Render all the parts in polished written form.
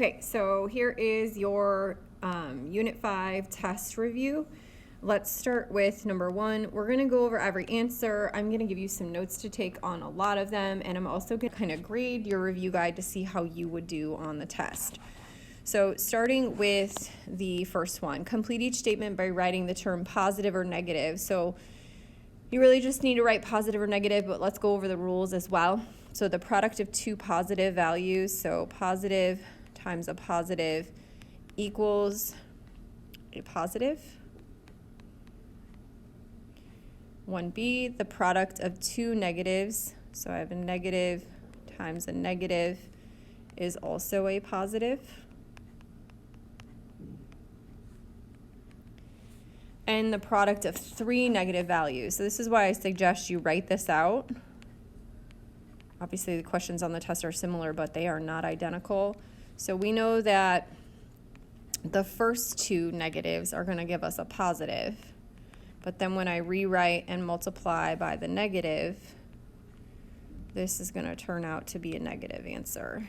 Okay, so here is your Unit 5 test review. Let's start with number 1. We're going to go over every answer. I'm going to give you some notes to take on a lot of them, and I'm also going to kind of grade your review guide to see how you would do on the test. So starting with the first one, complete each statement by writing the term positive or negative. So you really just need to write positive or negative, but let's go over the rules as well. So the product of two positive values, so positive times a positive equals a positive. 1b, the product of two negatives, so I have a negative times a negative is also a positive. And the product of three negative values. So this is why I suggest you write this out. Obviously the questions on the test are similar, but they are not identical. So we know that the first two negatives are going to give us a positive. But then when I rewrite and multiply by the negative, this is going to turn out to be a negative answer.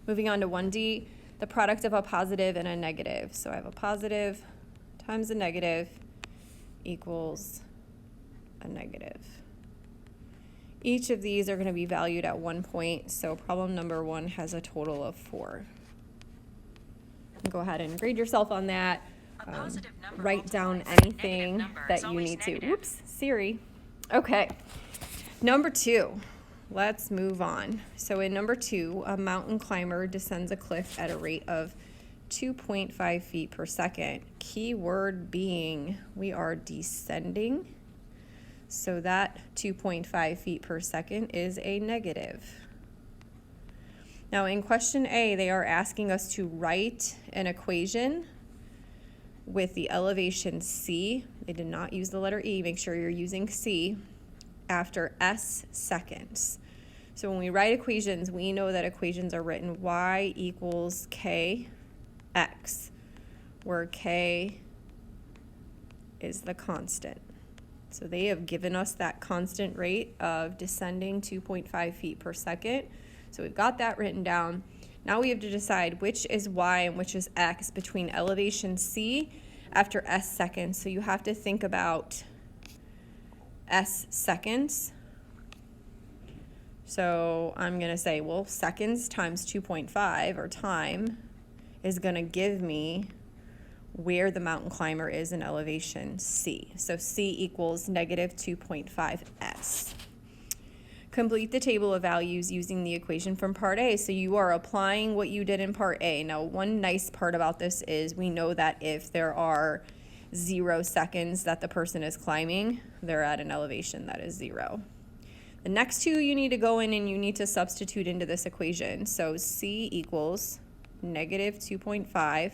Moving on to 1D, the product of a positive and a negative. So I have a positive times a negative equals a negative. Each of these are going to be valued at 1 point, so problem number 1 has a total of 4. Go ahead and grade yourself on that. Write down anything that you need to. Whoops, Siri. Okay, number 2. Let's move on. So in number 2, a mountain climber descends a cliff at a rate of 2.5 feet per second. Key word being we are descending. So that 2.5 feet per second is a negative. Now in question A, they are asking us to write an equation with the elevation C. They did not use the letter E. Make sure you're using C after S seconds. So when we write equations, we know that equations are written y equals kx, where k is the constant. So they have given us that constant rate of descending 2.5 feet per second. So we've got that written down. Now we have to decide which is y and which is x between elevation C after s seconds. So you have to think about s seconds. So I'm going to say, well, seconds times 2.5, or time, is going to give me where the mountain climber is in elevation C. So C equals negative 2.5 s. Complete the table of values using the equation from part A. So you are applying what you did in part A. Now, one nice part about this is we know that if there are 0 seconds that the person is climbing, they're at an elevation that is 0. The next two you need to go in and you need to substitute into this equation. So C equals negative 2.5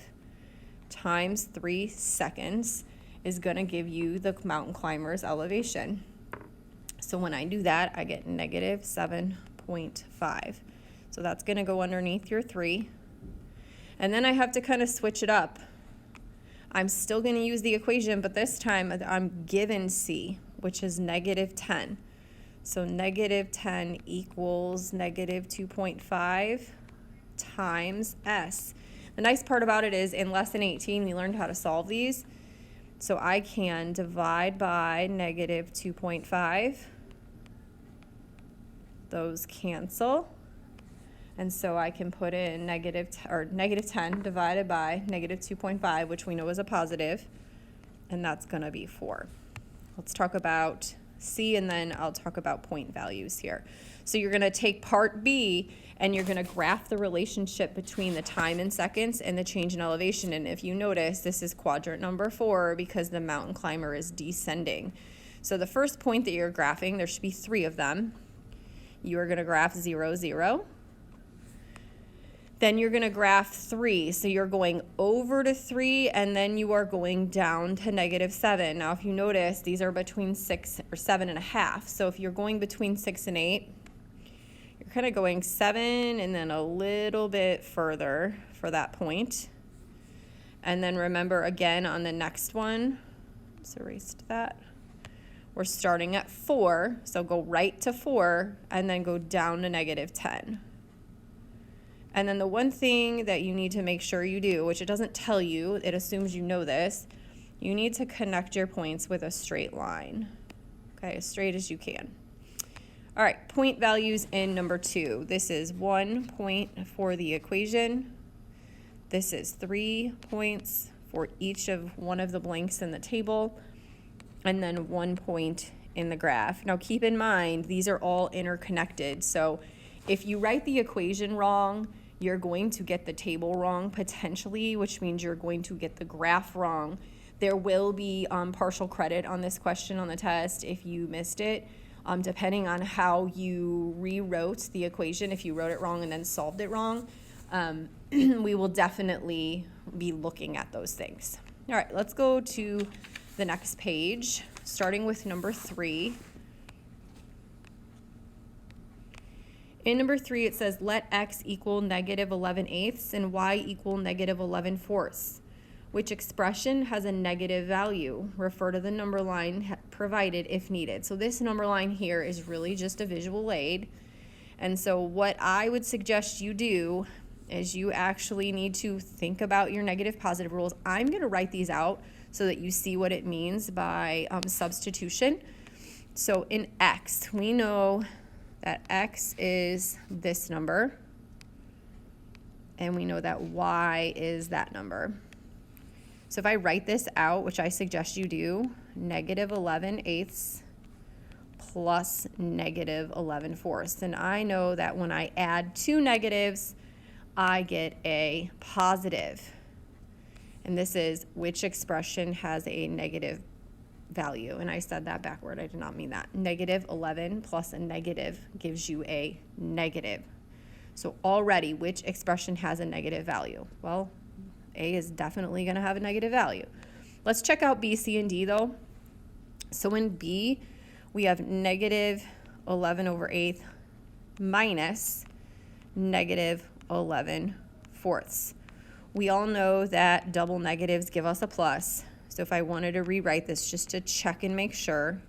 times 3 seconds is going to give you the mountain climber's elevation. So when I do that, I get negative 7.5. So that's going to go underneath your 3. And then I have to kind of switch it up. I'm still going to use the equation, but this time I'm given C, which is negative 10. So negative 10 equals negative 2.5 times S. The nice part about it is in lesson 18, we learned how to solve these. So I can divide by negative 2.5. Those cancel. And so I can put in negative 10 divided by negative 2.5, which we know is a positive, and that's going to be 4. Let's talk about C, and then I'll talk about point values here. So you're going to take part B, and you're going to graph the relationship between the time in seconds and the change in elevation. And if you notice, this is quadrant number 4 because the mountain climber is descending. So the first point that you're graphing, there should be 3 of them. You are going to graph 0, 0. Then you're going to graph 3. So you're going over to 3, and then you are going down to negative 7. Now, if you notice, these are between 6 or 7.5. So if you're going between 6 and 8, you're kind of going 7 and then a little bit further for that point. And then remember again on the next one, let's erase that. We're starting at 4, so go right to 4 and then go down to negative 10. And then the one thing that you need to make sure you do, which it doesn't tell you, it assumes you know this, you need to connect your points with a straight line. Okay, as straight as you can. All right, point values in number 2. This is 1 point for the equation. This is 3 points for each of one of the blanks in the table, and then 1 point in the graph. Now keep in mind, these are all interconnected. So if you write the equation wrong, you're going to get the table wrong potentially, which means you're going to get the graph wrong. There will be partial credit on this question on the test if you missed it, depending on how you rewrote the equation. If you wrote it wrong and then solved it wrong, we will definitely be looking at those things. All right, let's go to the next page, starting with number 3. In number 3, it says, let x equal negative 11/8 and y equal negative 11/4. Which expression has a negative value? Refer to the number line provided if needed. So this number line here is really just a visual aid. And so what I would suggest you do is you actually need to think about your negative positive rules. I'm going to write these out so that you see what it means by substitution. So in x, we know that x is this number, and we know that y is that number. So if I write this out, which I suggest you do, negative 11/8 plus negative 11/4. And I know that when I add 2 negatives, I get a positive. And this is which expression has a negative value. And I said that backward. I did not mean that. Negative 11 plus a negative gives you a negative. So already, which expression has a negative value? Well, A is definitely going to have a negative value. Let's check out B, C, and D, though. So in B, we have negative 11/8 minus negative 11/4. We all know that double negatives give us a plus. So if I wanted to rewrite this just to check and make sure,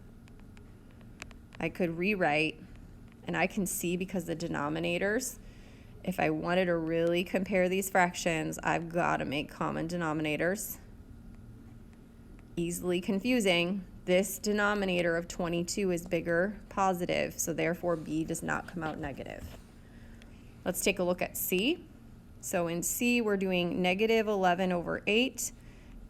I could rewrite, and I can see because the denominators, if I wanted to really compare these fractions, I've got to make common denominators. Easily confusing. This denominator of 22 is bigger, positive, so therefore B does not come out negative. Let's take a look at C. So in C, we're doing negative 11/8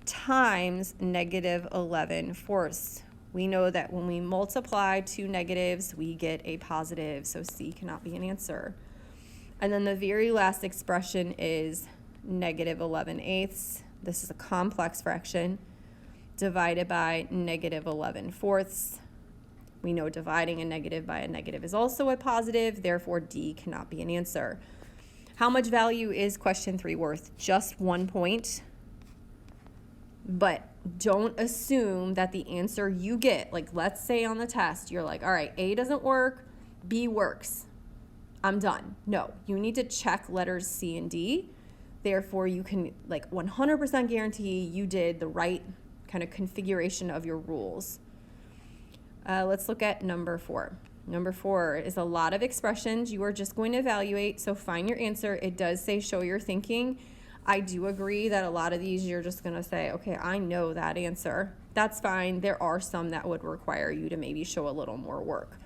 times negative 11/4. We know that when we multiply 2 negatives, we get a positive, so C cannot be an answer. And then the very last expression is negative 11/8. This is a complex fraction divided by negative 11/4. We know dividing a negative by a negative is also a positive, therefore D cannot be an answer. How much value is question 3 worth? Just 1 point. But don't assume that the answer you get, like let's say on the test, you're like, all right, A doesn't work, B works. I'm done. No, you need to check letters C and D. Therefore, you can 100% guarantee you did the right kind of configuration of your rules. Let's look at number 4. Number 4 is a lot of expressions you are just going to evaluate. So find your answer. It does say show your thinking. I do agree that a lot of these you're just going to say, okay, I know that answer. That's fine. There are some that would require you to maybe show a little more work.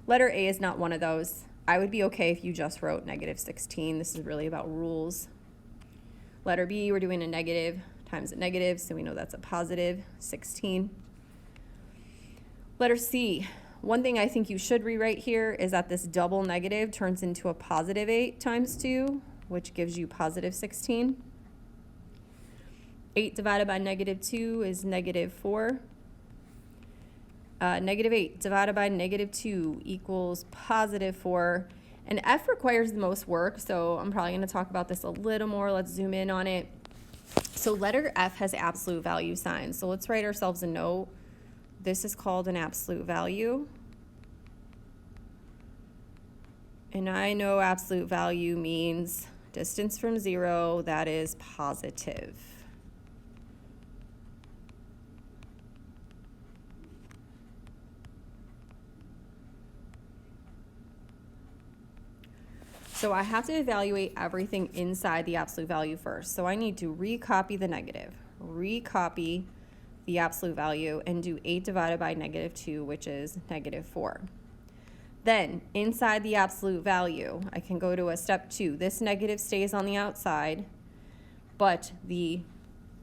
Letter A is not one of those. I would be okay if you just wrote negative 16. This is really about rules. Letter B, we're doing a negative times a negative, so we know that's a positive 16. Letter C, one thing I think you should rewrite here is that this double negative turns into a positive 8 times 2, which gives you positive 16. 8 divided by negative 2 is negative 4. Negative 8 divided by negative 2 equals positive 4. And F requires the most work, so I'm probably going to talk about this a little more. Let's zoom in on it. So letter F has absolute value signs. So let's write ourselves a note. This is called an absolute value. And I know absolute value means distance from 0, that is positive. So I have to evaluate everything inside the absolute value first. So I need to recopy the negative, recopy the absolute value, and do 8 divided by -2, which is -4. Then inside the absolute value, I can go to a step 2. This negative stays on the outside, but the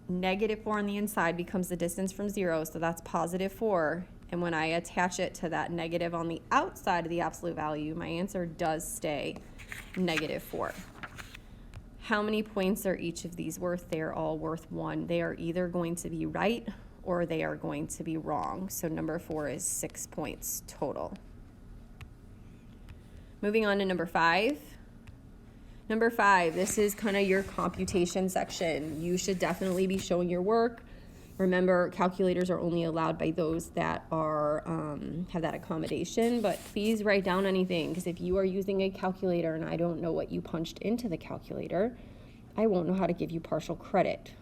-4 on the inside becomes the distance from 0, so that's +4. And when I attach it to that negative on the outside of the absolute value, my answer does stay -4. How many points are each of these worth? They are all worth 1. They are either going to be right or they are going to be wrong. So number 4 is 6 points total. Moving on to number 5. Number 5, this is kind of your computation section. You should definitely be showing your work. Remember, calculators are only allowed by those that are have that accommodation, but please write down anything, because if you are using a calculator and I don't know what you punched into the calculator, I won't know how to give you partial credit.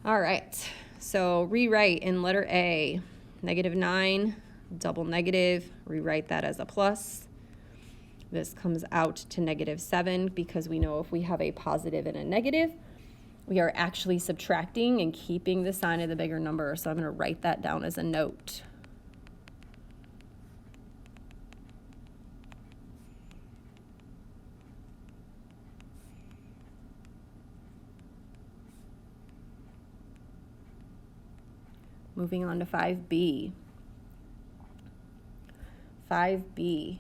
All right, so rewrite in letter A, -9, double negative, rewrite that as a plus. This comes out to -7 because we know if we have a positive and a negative, we are actually subtracting and keeping the sign of the bigger number. So I'm going to write that down as a note. Moving on to 5B. 5B.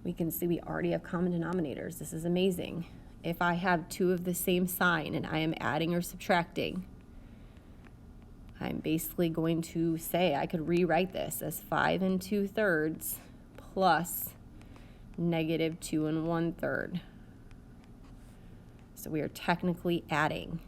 We can see we already have common denominators. This is amazing. If I have 2 of the same sign and I am adding or subtracting, I'm basically going to say I could rewrite this as 5 2/3 plus -2 1/3. So we are technically adding.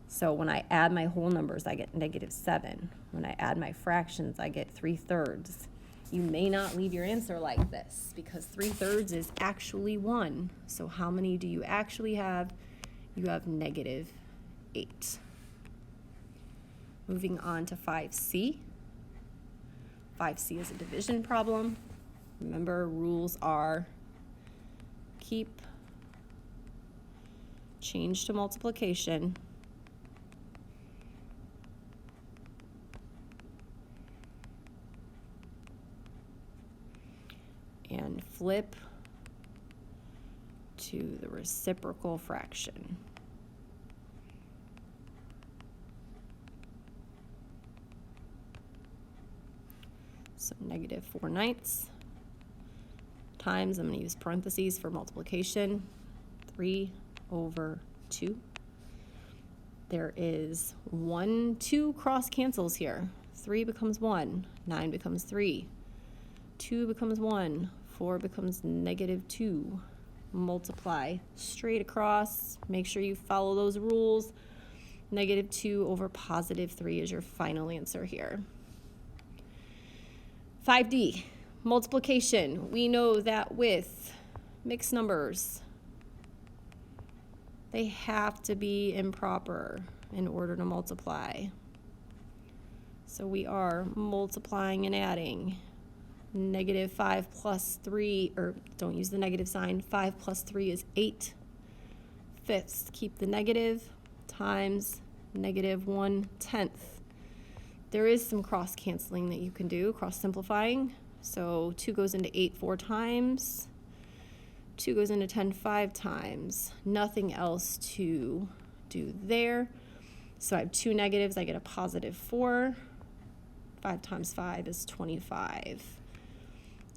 So when I add my whole numbers, I get -7. When I add my fractions, I get 3/3. You may not leave your answer like this because 3/3 is actually 1. So how many do you actually have? You have -8. Moving on to 5C. 5C is a division problem. Remember, rules are keep, change to multiplication, and flip to the reciprocal fraction. So -4/9 times, I'm going to use parentheses for multiplication, 3/2. There is 1, 2 cross cancels here. 3 becomes 1, 9 becomes 3. 2 becomes 1, 4 becomes -2. Multiply straight across. Make sure you follow those rules. -2 over +3 is your final answer here. 5D, multiplication. We know that with mixed numbers, they have to be improper in order to multiply. So we are multiplying and adding. -5 plus 3, or don't use the negative sign, 5 plus 3 is 8/5. Keep the negative, times -1/10. There is some cross canceling that you can do, cross simplifying. So 2 goes into 8 4 times, 2 goes into 10 5 times. Nothing else to do there. So I have 2 negatives, I get a +4. 5 times 5 is 25.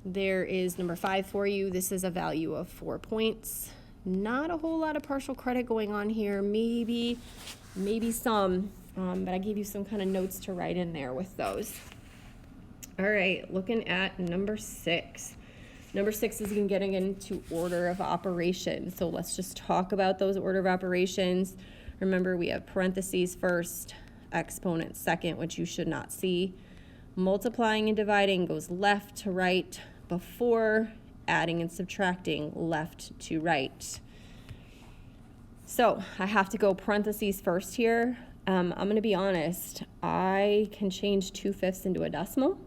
There is number 5 for you. This is a value of 4 points. Not a whole lot of partial credit going on here. Maybe some, but I gave you some kind of notes to write in there with those. All right, looking at number 6. Number 6 is getting into order of operations. So let's just talk about those order of operations. Remember, we have parentheses first, exponent second, which you should not see. Multiplying and dividing goes left to right before adding and subtracting left to right. So I have to go parentheses first here. I'm going to be honest. I can change 2/5 into a decimal,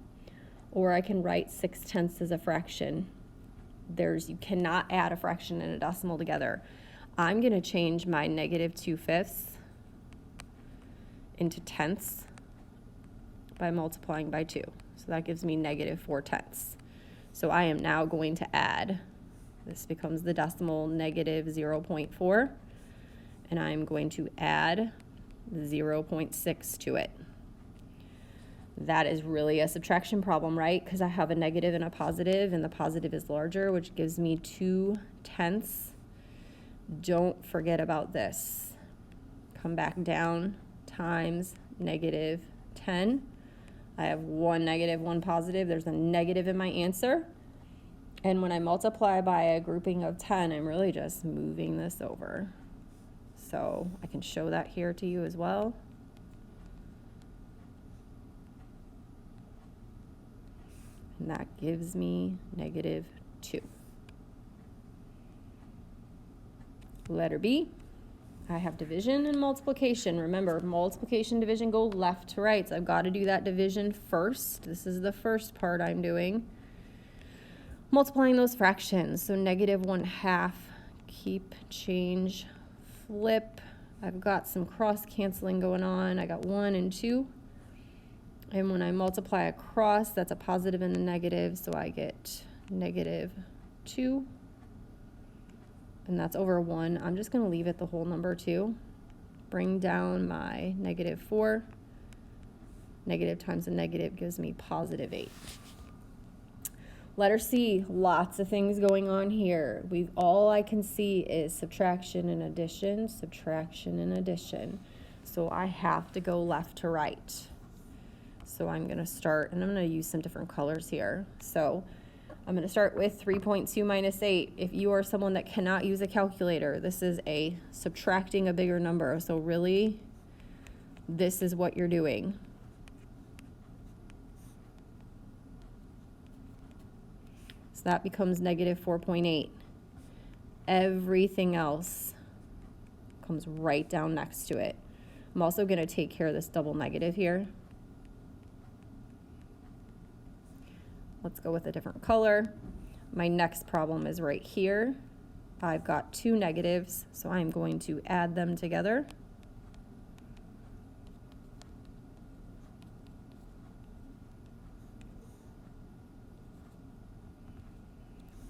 or I can write 6/10 as a fraction. You cannot add a fraction and a decimal together. I'm going to change my -2/5 into tenths by multiplying by 2. So that gives me -4/10. So I am now going to add, this becomes the decimal -0.4, and I'm going to add 0.6 to it. That is really a subtraction problem, right? Because I have a negative and a positive, and the positive is larger, which gives me 2/10. Don't forget about this. Come back down, times -10. I have one negative, one positive. There's a negative in my answer. And when I multiply by a grouping of 10, I'm really just moving this over. So I can show that here to you as well. And that gives me -2. Letter B, I have division and multiplication. Remember, multiplication, division go left to right. So I've got to do that division first. This is the first part I'm doing. Multiplying those fractions. So -1/2, keep, change, flip. I've got some cross canceling going on. I got 1 and 2. And when I multiply across, that's a positive and a negative, so I get -2. And that's over 1. I'm just going to leave it the whole number 2. Bring down my -4. Negative times a negative gives me +8. Letter C, lots of things going on here. All I can see is subtraction and addition, subtraction and addition. So I have to go left to right. So I'm going to start, and I'm going to use some different colors here. So I'm going to start with 3.2 minus 8. If you are someone that cannot use a calculator, this is a subtracting a bigger number. So really, this is what you're doing. So that becomes -4.8. Everything else comes right down next to it. I'm also going to take care of this double negative here. Let's go with a different color. My next problem is right here. I've got 2 negatives, so I'm going to add them together.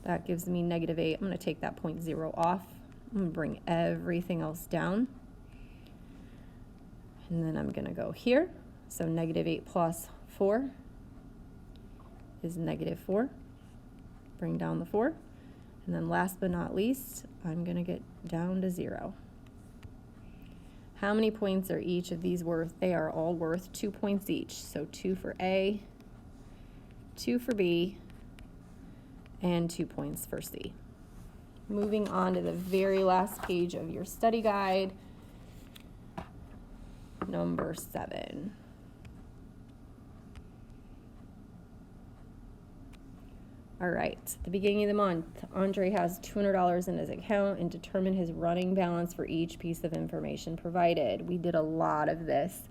That gives me -8. I'm going to take that 0.0 off. I'm going to bring everything else down. And then I'm going to go here. So -8 plus 4 is -4. Bring down the 4. And then last but not least, I'm going to get down to 0. How many points are each of these worth? They are all worth 2 points each. So 2 for A, 2 for B, and 2 points for C. Moving on to the very last page of your study guide, number 7. All right, at the beginning of the month, Andre has $200 in his account and determine his running balance for each piece of information provided. We did a lot of this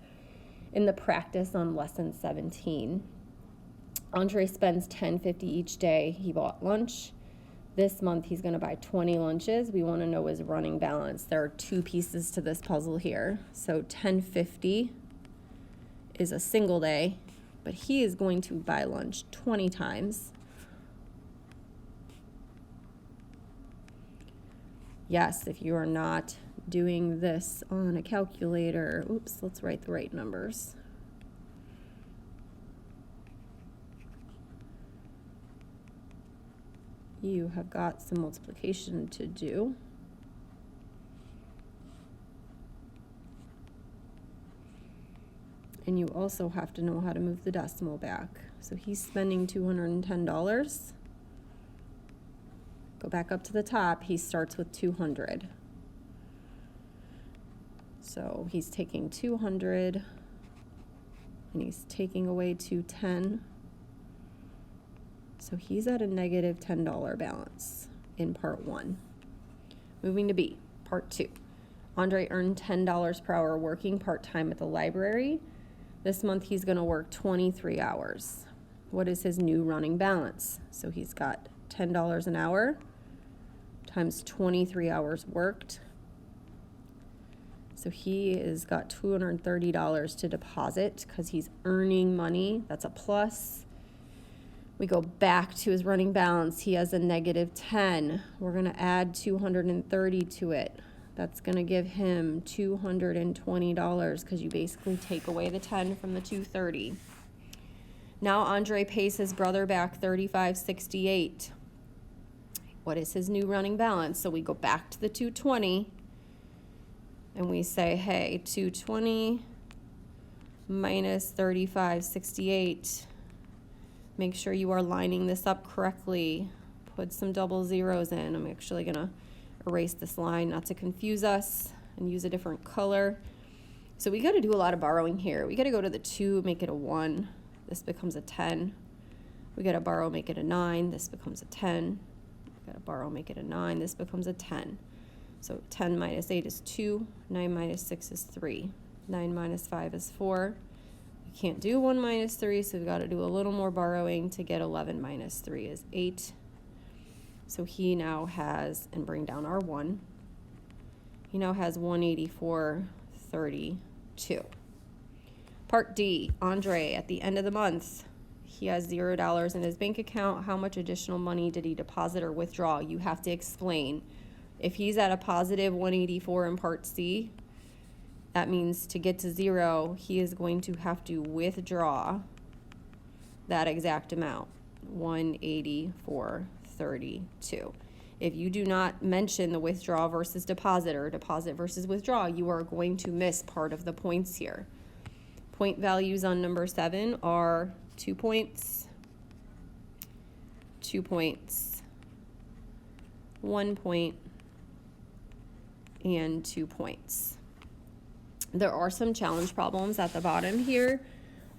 in the practice on lesson 17. Andre spends $10.50 each day. He bought lunch. This month he's going to buy 20 lunches. We want to know his running balance. There are 2 pieces to this puzzle here. So $10.50 is a single day, but he is going to buy lunch 20 times. Yes, if you are not doing this on a calculator, oops, let's write the right numbers. You have got some multiplication to do. And you also have to know how to move the decimal back. So he's spending $210. Go back up to the top, he starts with 200. So he's taking 200 and he's taking away 210. So he's at a -$10 balance in part 1. Moving to B, part 2. Andre earned $10 per hour working part-time at the library. This month he's going to work 23 hours. What is his new running balance? So he's got $10 an hour times 23 hours worked. So he has got $230 to deposit because he's earning money. That's a plus. We go back to his running balance. He has a negative 10. We're going to add 230 to it. That's going to give him $220 because you basically take away the 10 from the 230. Now Andre pays his brother back $35.68. What is his new running balance? So we go back to the 220 and we say, hey, 220 minus 35.68. Make sure you are lining this up correctly. Put some double zeros in. I'm actually going to erase this line not to confuse us and use a different color. So we got to do a lot of borrowing here. We got to go to the 2, make it a 1. This becomes a 10. We got to borrow, make it a 9. This becomes a 10. We got to borrow, make it a 9. This becomes a 10. So 10 minus 8 is 2. 9 minus 6 is 3. 9 minus 5 is 4. We can't do 1 minus 3, so we've got to do a little more borrowing to get 11 minus 3 is 8. So he now has, and bring down our 1, he now has 184.32. Part D, Andre, at the end of the month, he has $0 in his bank account. How much additional money did he deposit or withdraw? You have to explain. If he's at a positive 184 in Part C, that means to get to 0, he is going to have to withdraw that exact amount, 184.32. If you do not mention the withdraw versus deposit or deposit versus withdraw, you are going to miss part of the points here. Point values on number 7 are 2 points, 2 points, 1 point, and 2 points. There are some challenge problems at the bottom here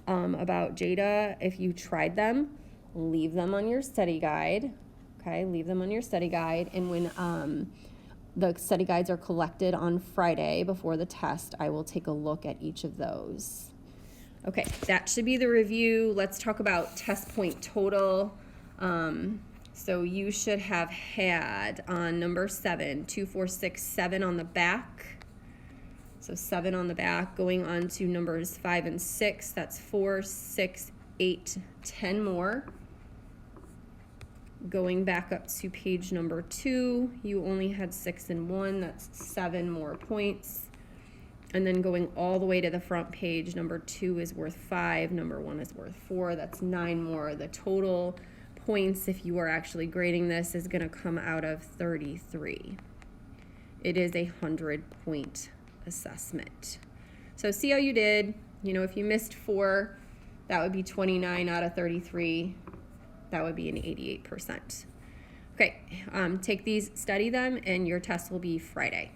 about JADA. If you tried them, leave them on your study guide. Okay, leave them on your study guide. And when the study guides are collected on Friday before the test, I will take a look at each of those. Okay, that should be the review. Let's talk about test point total. So you should have had on number 7, 2, 4, 6, 7 on the back. So 7 on the back. Going on to numbers 5 and 6, that's 4, 6, 8, 10 more. Going back up to page number 2, you only had 6 and 1, that's 7 more points. And then going all the way to the front page, number 2 is worth 5, number 1 is worth 4, that's 9 more. The total points, if you are actually grading this, is going to come out of 33. It is a 100-point assessment. So see how you did. You know, if you missed 4, that would be 29 out of 33. That would be an 88%. Okay, take these, study them, and your test will be Friday.